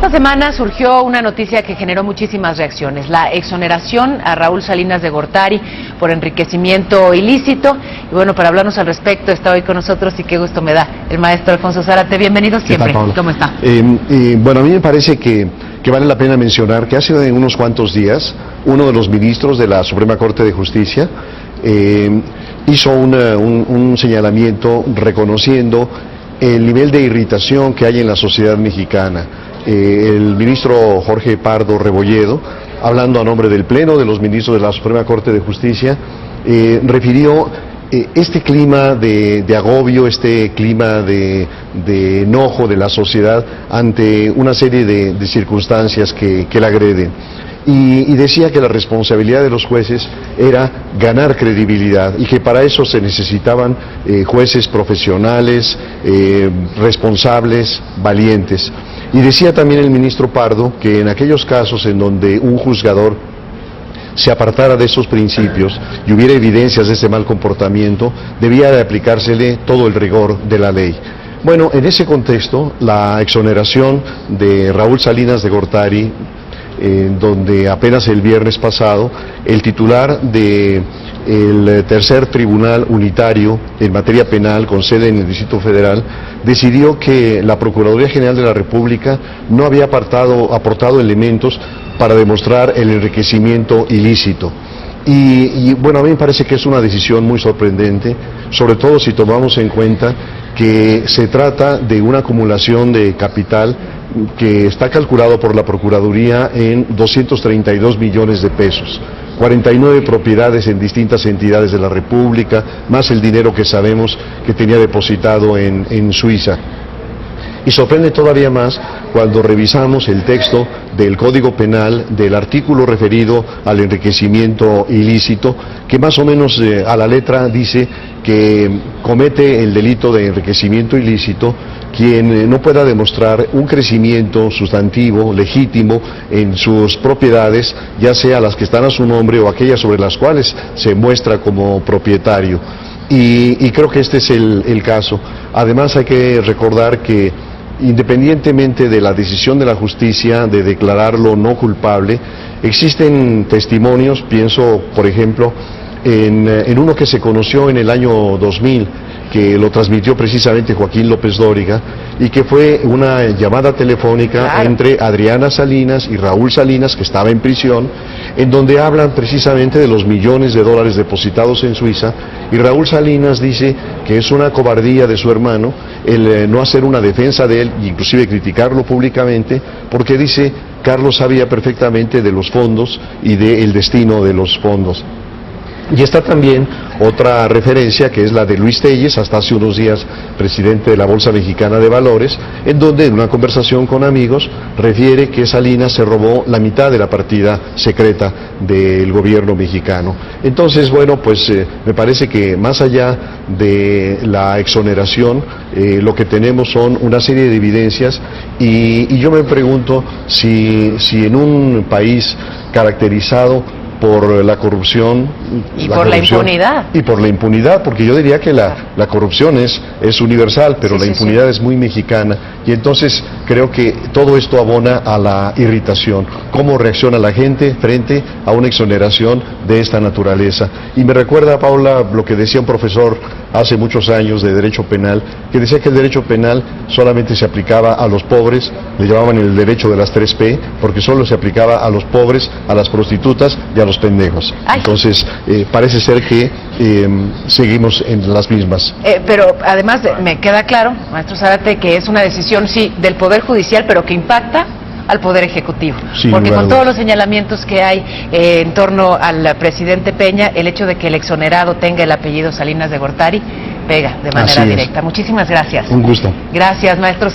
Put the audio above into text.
Esta semana surgió una noticia que generó muchísimas reacciones, la exoneración a Raúl Salinas de Gortari por enriquecimiento ilícito. Y bueno, para hablarnos al respecto está hoy con nosotros y qué gusto me da el maestro Alfonso Zárate. Bienvenido siempre. ¿Qué tal, Paula? ¿Cómo está? Bueno, a mí me parece que vale la pena mencionar que hace unos cuantos días uno de los ministros de la Suprema Corte de Justicia hizo un señalamiento reconociendo el nivel de irritación que hay en la sociedad mexicana. El ministro Jorge Pardo Rebolledo, hablando a nombre del Pleno de los ministros de la Suprema Corte de Justicia, refirió este clima de agobio, este clima de enojo de la sociedad ante una serie de circunstancias que la agreden. Y decía que la responsabilidad de los jueces era ganar credibilidad y que para eso se necesitaban jueces profesionales, responsables, valientes. Y decía también el ministro Pardo que en aquellos casos en donde un juzgador se apartara de esos principios y hubiera evidencias de ese mal comportamiento, debía de aplicársele todo el rigor de la ley. Bueno, en ese contexto, la exoneración de Raúl Salinas de Gortari, donde apenas el viernes pasado el titular del tercer tribunal unitario en materia penal con sede en el Distrito Federal decidió que la Procuraduría General de la República no había aportado elementos para demostrar el enriquecimiento ilícito. Y bueno, a mí me parece que es una decisión muy sorprendente, sobre todo si tomamos en cuenta que se trata de una acumulación de capital que está calculado por la Procuraduría en 232 millones de pesos, 49 propiedades en distintas entidades de la República, más el dinero que sabemos que tenía depositado en Suiza. Y sorprende todavía más cuando revisamos el texto del Código Penal del artículo referido al enriquecimiento ilícito, que más o menos a la letra dice que comete el delito de enriquecimiento ilícito quien no pueda demostrar un crecimiento sustantivo, legítimo, en sus propiedades, ya sea las que están a su nombre o aquellas sobre las cuales se muestra como propietario. Y creo que este es el caso. Además hay que recordar que independientemente de la decisión de la justicia de declararlo no culpable, existen testimonios, pienso por ejemplo en uno que se conoció en el año 2000, que lo transmitió precisamente Joaquín López Dóriga, y que fue una llamada telefónica entre Adriana Salinas y Raúl Salinas, que estaba en prisión, en donde hablan precisamente de los millones de dólares depositados en Suiza, y Raúl Salinas dice que es una cobardía de su hermano el no hacer una defensa de él, inclusive criticarlo públicamente, porque dice Carlos sabía perfectamente de los fondos y del destino de los fondos. Y está también otra referencia que es la de Luis Telles, hasta hace unos días presidente de la Bolsa Mexicana de Valores, en donde en una conversación con amigos refiere que Salinas se robó la mitad de la partida secreta del gobierno mexicano. Entonces, bueno, pues me parece que más allá de la exoneración, lo que tenemos son una serie de evidencias y yo me pregunto si en un país caracterizado por la corrupción y por la impunidad. Y por la impunidad, porque yo diría que la corrupción es universal, pero la impunidad es muy mexicana, y entonces creo que todo esto abona a la irritación. ¿Cómo reacciona la gente frente a una exoneración de esta naturaleza? Y me recuerda, Paula, lo que decía un profesor hace muchos años de Derecho Penal, que decía que el Derecho Penal solamente se aplicaba a los pobres, le llamaban el derecho de las 3P, porque solo se aplicaba a los pobres, a las prostitutas y a los pendejos. Entonces, parece ser que seguimos en las mismas. Pero además me queda claro, maestro Zárate, que es una decisión, sí, del Poder Judicial, pero que impacta al Poder Ejecutivo. Sí, porque con todos los señalamientos que hay en torno al presidente Peña, el hecho de que el exonerado tenga el apellido Salinas de Gortari pega de manera directa. Muchísimas gracias. Un gusto. Gracias, maestro.